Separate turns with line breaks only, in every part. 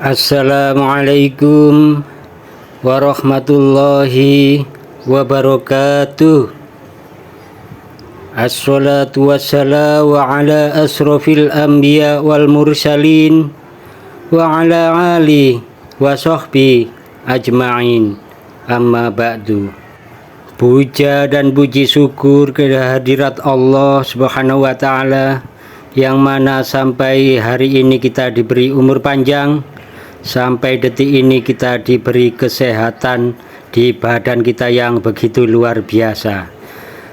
Assalamualaikum warahmatullahi wabarakatuh. Assalatu wassalamu ala asrofil anbiya wal mursalin wa ala ali wa sahbi ajma'in, amma ba'du. Puja dan puji syukur kehadirat Allah subhanahu wa ta'ala, yang mana sampai hari ini kita diberi umur panjang, sampai detik ini kita diberi kesehatan di badan kita yang begitu luar biasa.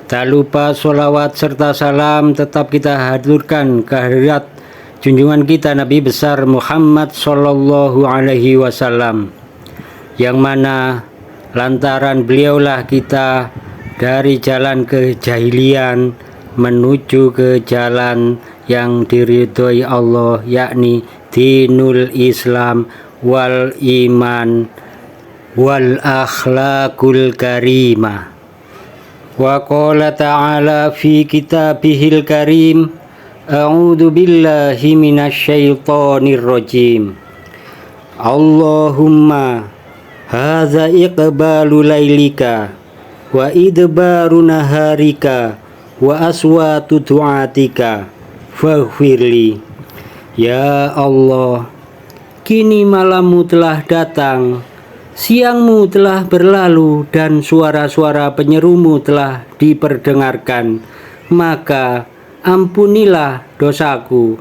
Tak lupa sholawat serta salam tetap kita haturkan kehadirat junjungan kita Nabi besar Muhammad Sallallahu Alaihi Wasallam, yang mana lantaran beliaulah kita dari jalan kejahilian menuju ke jalan yang diridhoi Allah, yakni dinul Islam wal iman wal akhlaqul karimah. Wa qala ta'ala fi kitabihil karim, a'udzu billahi minasyaitonir rajim. Allahumma hadza iqbalu lailika wa idbaru naharika wa aswatu du'atika faghfirli. Ya Allah, kini malammu telah datang, siangmu telah berlalu, dan suara-suara penyerumu telah diperdengarkan, maka ampunilah dosaku.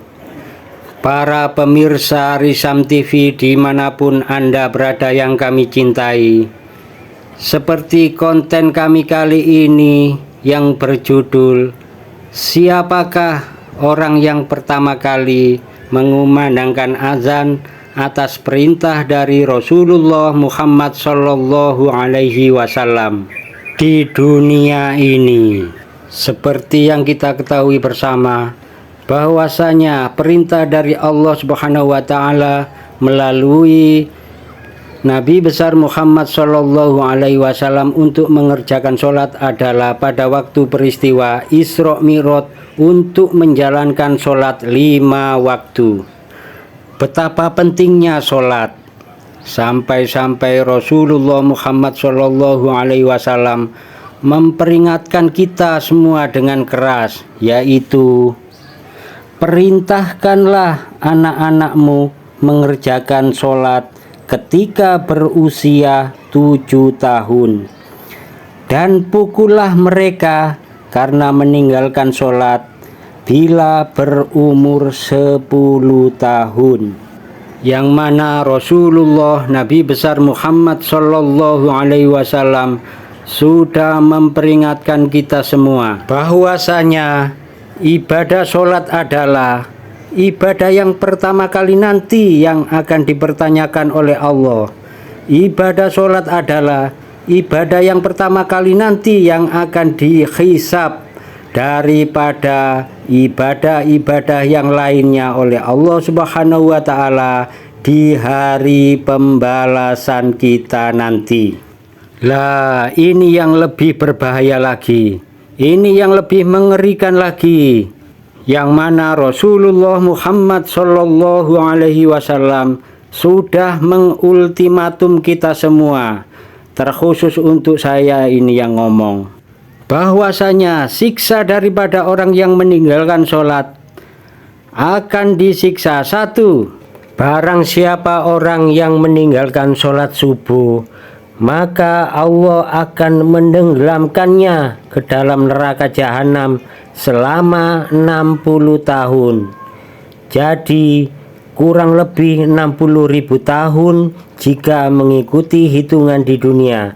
Para pemirsa Risam TV dimanapun Anda berada yang kami cintai, seperti konten kami kali ini yang berjudul "Siapakah orang yang pertama kali mengumandangkan azan atas perintah dari Rasulullah Muhammad Sallallahu Alaihi Wasallam di dunia ini?" Seperti yang kita ketahui bersama, bahwasanya perintah dari Allah Subhanahu wa Ta'ala melalui Nabi besar Muhammad Sallallahu Alaihi Wasallam untuk mengerjakan sholat adalah pada waktu peristiwa Isra Mi'raj, untuk menjalankan sholat 5 waktu. Betapa pentingnya sholat, sampai-sampai Rasulullah Muhammad Sallallahu Alaihi Wasallam memperingatkan kita semua dengan keras, yaitu perintahkanlah anak-anakmu mengerjakan sholat ketika berusia 7 tahun, dan pukullah mereka karena meninggalkan sholat bila berumur 10 tahun. Yang mana Rasulullah Nabi besar Muhammad Sallallahu Alaihi Wasallam sudah memperingatkan kita semua bahwasanya ibadah sholat adalah ibadah yang pertama kali nanti yang akan dipertanyakan oleh Allah. Ibadah sholat adalah ibadah yang pertama kali nanti yang akan dihisab daripada ibadah-ibadah yang lainnya oleh Allah Subhanahu wa Ta'ala di hari pembalasan kita nanti. Lah, ini yang lebih berbahaya lagi, ini yang lebih mengerikan lagi, yang mana Rasulullah Muhammad Sallallahu Alaihi Wasallam sudah mengultimatum kita semua, terkhusus untuk saya ini yang ngomong, bahwasanya siksa daripada orang yang meninggalkan sholat akan disiksa. 1. Barang siapa orang yang meninggalkan sholat subuh, maka Allah akan menenggelamkannya ke dalam neraka jahanam selama 60 tahun. Jadi kurang lebih 60.000 tahun jika mengikuti hitungan di dunia,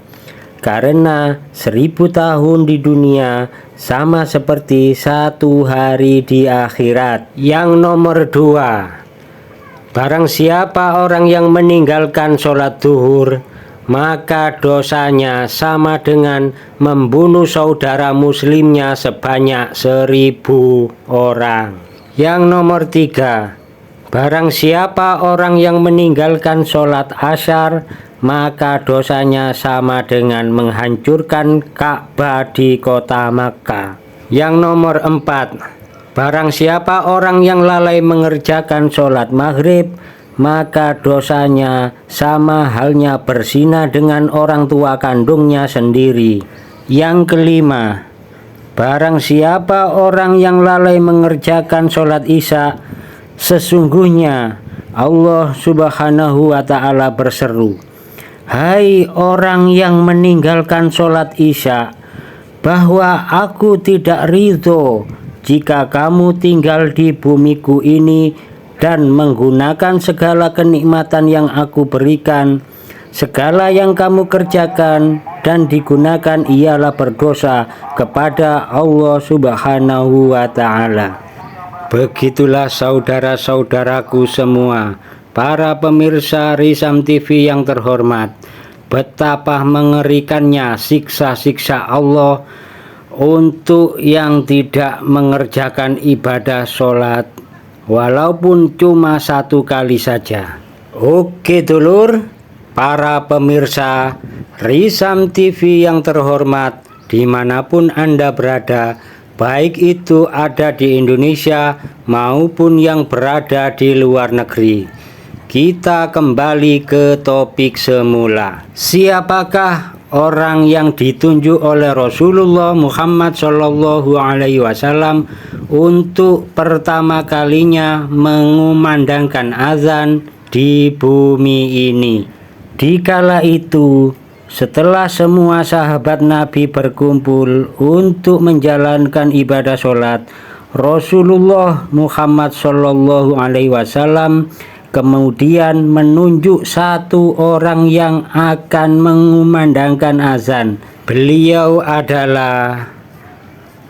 karena 1000 tahun di dunia sama seperti 1 hari di akhirat. Yang nomor 2, barang siapa orang yang meninggalkan sholat duhur, maka dosanya sama dengan membunuh saudara muslimnya sebanyak 1000 orang. Yang nomor 3, barang siapa orang yang meninggalkan sholat asyar, maka dosanya sama dengan menghancurkan Ka'bah di kota Makkah. Yang nomor 4, barang siapa orang yang lalai mengerjakan sholat maghrib, maka dosanya sama halnya berzina dengan orang tua kandungnya sendiri. Yang kelima, barang siapa orang yang lalai mengerjakan sholat isya, sesungguhnya Allah Subhanahu wa ta'ala berseru, "Hai orang yang meninggalkan sholat isya, bahwa aku tidak ridho jika kamu tinggal di bumiku ini dan menggunakan segala kenikmatan yang aku berikan. Segala yang kamu kerjakan dan digunakan ialah berdosa kepada Allah Subhanahu wa ta'ala." Begitulah saudara-saudaraku semua, para pemirsa Risam TV yang terhormat, betapa mengerikannya siksa-siksa Allah untuk yang tidak mengerjakan ibadah sholat, walaupun cuma 1 kali saja. Oke dulur, para pemirsa Risam TV yang terhormat, dimanapun Anda berada, baik itu ada di Indonesia maupun yang berada di luar negeri, kita kembali ke topik semula. Siapakah orang yang ditunjuk oleh Rasulullah Muhammad SAW untuk pertama kalinya mengumandangkan azan di bumi ini? Dikala itu, setelah semua sahabat Nabi berkumpul untuk menjalankan ibadah sholat, Rasulullah Muhammad SAW kemudian menunjuk 1 orang yang akan mengumandangkan azan. Beliau adalah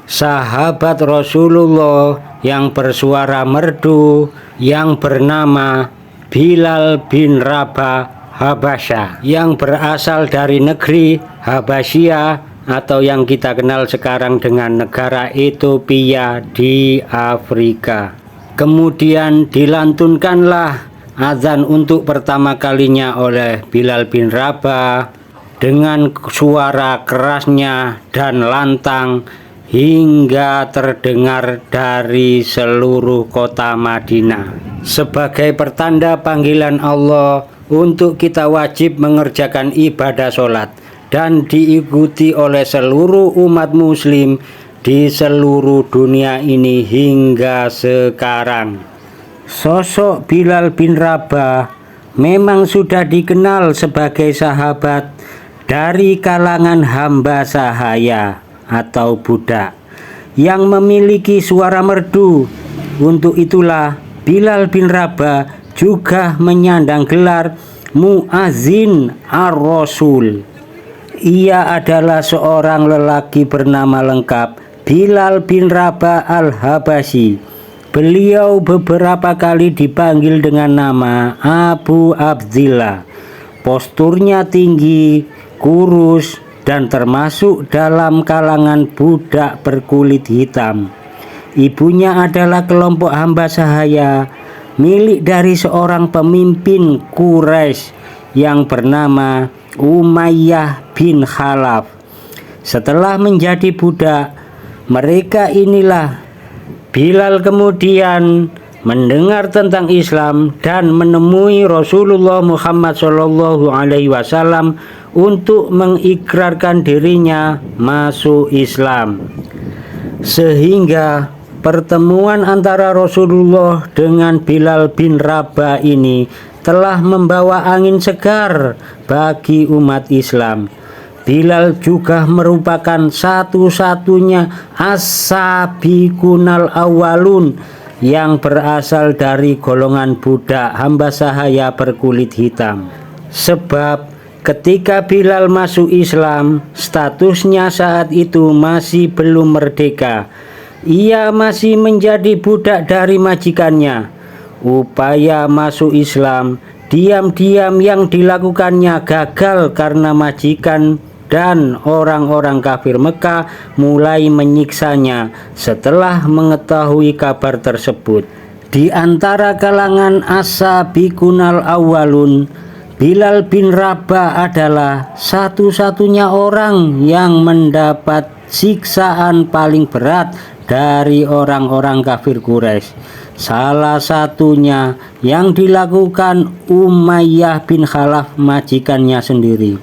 sahabat Rasulullah yang bersuara merdu yang bernama Bilal bin Rabah Habasyah, yang berasal dari negeri Habasyia atau yang kita kenal sekarang dengan negara Ethiopia di Afrika. Kemudian dilantunkanlah azan untuk pertama kalinya oleh Bilal bin Rabah dengan suara kerasnya dan lantang hingga terdengar dari seluruh kota Madinah, sebagai pertanda panggilan Allah untuk kita wajib mengerjakan ibadah sholat dan diikuti oleh seluruh umat muslim di seluruh dunia ini hingga sekarang. Sosok Bilal bin Rabah memang sudah dikenal sebagai sahabat dari kalangan hamba sahaya atau budak yang memiliki suara merdu. Untuk itulah Bilal bin Rabah juga menyandang gelar Muazzin ar-Rasul. Ia adalah seorang lelaki bernama lengkap Bilal bin Rabah al-Habasyi. Beliau beberapa kali dipanggil dengan nama Abu Abdillah. Posturnya tinggi, kurus, dan termasuk dalam kalangan budak berkulit hitam. Ibunya adalah kelompok hamba sahaya milik dari seorang pemimpin Quraisy yang bernama Umayyah bin Khalaf. Setelah menjadi budak mereka inilah Bilal kemudian mendengar tentang Islam dan menemui Rasulullah Muhammad SAW untuk mengikrarkan dirinya masuk Islam, sehingga pertemuan antara Rasulullah dengan Bilal bin Rabah ini telah membawa angin segar bagi umat Islam. Bilal juga merupakan satu-satunya as-sabiqunal awwalun yang berasal dari golongan budak hamba sahaya berkulit hitam. Sebab ketika Bilal masuk Islam, statusnya saat itu masih belum merdeka. Ia masih menjadi budak dari majikannya. Upaya masuk Islam diam-diam yang dilakukannya gagal karena majikan dan orang-orang kafir Mekah mulai menyiksanya setelah mengetahui kabar tersebut. Di antara kalangan as-sabiqunal awwalun, Bilal bin Rabah adalah satu-satunya orang yang mendapat siksaan paling berat dari orang-orang kafir Quraisy. Salah satunya yang dilakukan Umayyah bin Khalaf, majikannya sendiri,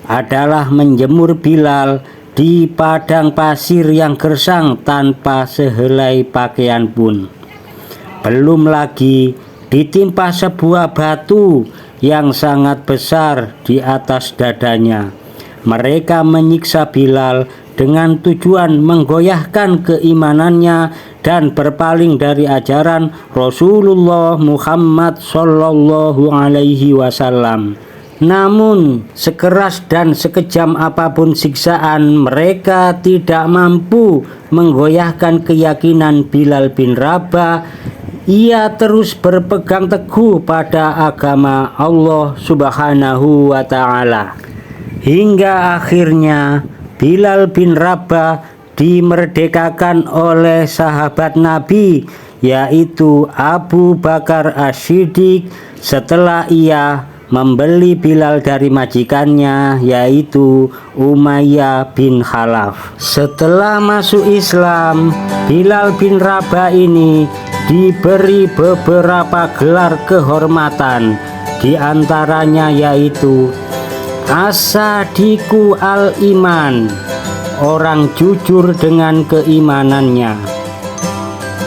adalah menjemur Bilal di padang pasir yang gersang tanpa sehelai pakaian pun. Belum lagi ditimpa sebuah batu yang sangat besar di atas dadanya. Mereka menyiksa Bilal dengan tujuan menggoyahkan keimanannya dan berpaling dari ajaran Rasulullah Muhammad Sallallahu Alaihi Wasallam. Namun sekeras dan sekejam apapun siksaan, mereka tidak mampu menggoyahkan keyakinan Bilal bin Rabah. Ia terus berpegang teguh pada agama Allah Subhanahu wa Ta'ala, hingga akhirnya Bilal bin Rabah dimerdekakan oleh sahabat Nabi, yaitu Abu Bakar As-Siddiq, setelah ia membeli Bilal dari majikannya, yaitu Umayyah bin Khalaf. Setelah masuk Islam, Bilal bin Rabah ini diberi beberapa gelar kehormatan, di antaranya yaitu As-Sadiqu al-Iman, orang jujur dengan keimanannya;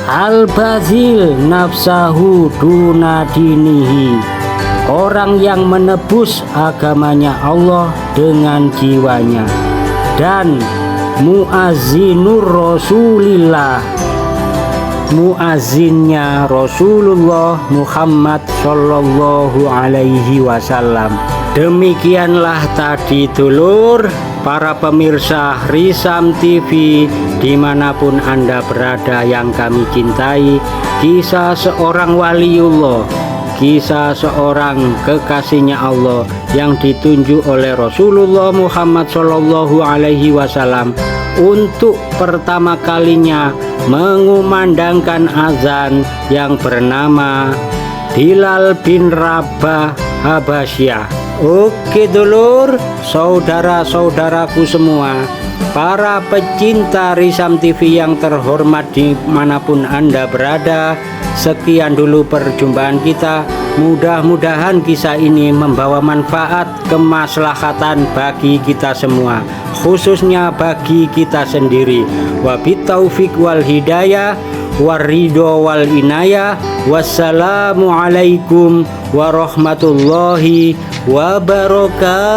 Al-Bazil nafsahu duna dinihi, orang yang menebus agamanya Allah dengan jiwanya; dan Muazzinur Rasulillah, muazzinnya Rasulullah Muhammad Sallallahu Alaihi Wasallam. Demikianlah tadi dulur, para pemirsa Risam TV dimanapun Anda berada yang kami cintai, kisah seorang waliullah, kisah seorang kekasihnya Allah yang ditunjuk oleh Rasulullah Muhammad Sallallahu Alaihi Wasallam untuk pertama kalinya mengumandangkan azan, yang bernama Bilal bin Rabah Habasyah. Oke dulur, saudara-saudaraku semua, para pecinta Risam TV yang terhormat dimanapun Anda berada, sekian dulu perjumpaan kita. Mudah-mudahan kisah ini membawa manfaat kemaslahatan bagi kita semua, khususnya bagi kita sendiri. Wabit taufik wal hidayah, waridho wal inayah. Wassalamualaikum warahmatullahi wabarakatuh.